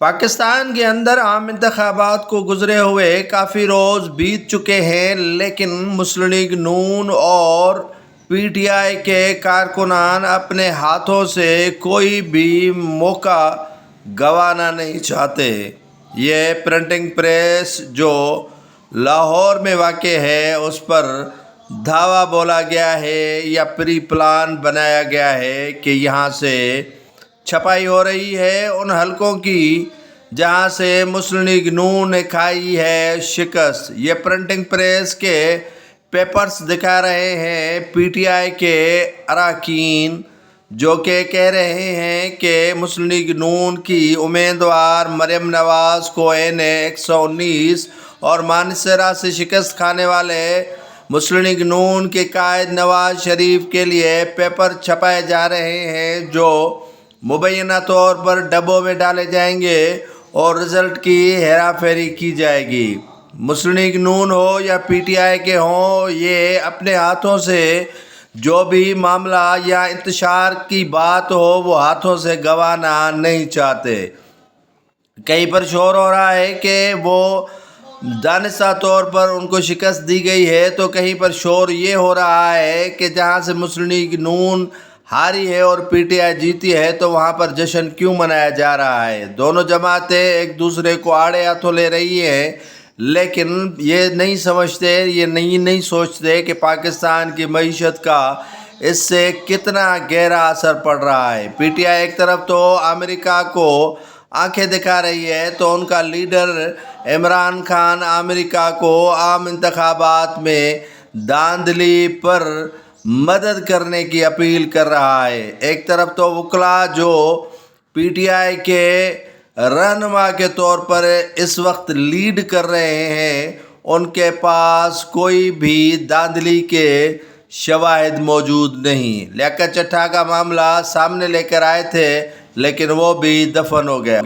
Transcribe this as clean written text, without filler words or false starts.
پاکستان کے اندر عام انتخابات کو گزرے ہوئے کافی روز بیت چکے ہیں، لیکن مسلم لیگ نون اور پی ٹی آئی کے کارکنان اپنے ہاتھوں سے کوئی بھی موقع گنوانا نہیں چاہتے۔ یہ پرنٹنگ پریس جو لاہور میں واقع ہے، اس پر دعویٰ بولا گیا ہے یا پری پلان بنایا گیا ہے کہ یہاں سے چھپائی ہو رہی ہے ان حلقوں کی جہاں سے مسلم لیگ نون نے کھائی ہے شکست۔ یہ پرنٹنگ پریس کے پیپرز دکھا رہے ہیں پی ٹی آئی کے اراکین، جو کہ کہہ رہے ہیں کہ مسلم لیگ نون کی امیدوار مریم نواز کو این اے 119 اور مانسہرہ سے شکست کھانے والے مسلم لیگ نون کے قائد نواز شریف کے لیے پیپر چھپائے جا رہے ہیں، جو مبینہ طور پر ڈبوں میں ڈالے جائیں گے اور رزلٹ کی ہیرا پھیری کی جائے گی۔ مسلم لیگ نون ہو یا پی ٹی آئی کے ہوں، یہ اپنے ہاتھوں سے جو بھی معاملہ یا انتشار کی بات ہو وہ ہاتھوں سے گنوانا نہیں چاہتے۔ کہیں پر شور ہو رہا ہے کہ وہ دانستہ طور پر ان کو شکست دی گئی ہے، تو کہیں پر شور یہ ہو رہا ہے کہ جہاں سے مسلم لیگ نون ہاری ہے اور پی ٹی آئی جیتی ہے تو وہاں پر جشن کیوں منایا جا رہا ہے۔ دونوں جماعتیں ایک دوسرے کو آڑے ہاتھوں لے رہی ہیں، لیکن یہ نہیں سمجھتے، یہ نہیں سوچتے کہ پاکستان کی معیشت کا اس سے کتنا گہرا اثر پڑ رہا ہے۔ پی ٹی آئی ایک طرف تو امریکہ کو آنکھیں دکھا رہی ہے، تو ان کا لیڈر عمران خان امریکہ کو عام انتخابات میں دھاندلی پر مدد کرنے کی اپیل کر رہا ہے۔ ایک طرف تو وکلاء جو پی ٹی آئی کے رہنما کے طور پر اس وقت لیڈ کر رہے ہیں، ان کے پاس کوئی بھی دھاندلی کے شواہد موجود نہیں۔ لیاقت چٹھا کا معاملہ سامنے لے کر آئے تھے، لیکن وہ بھی دفن ہو گیا۔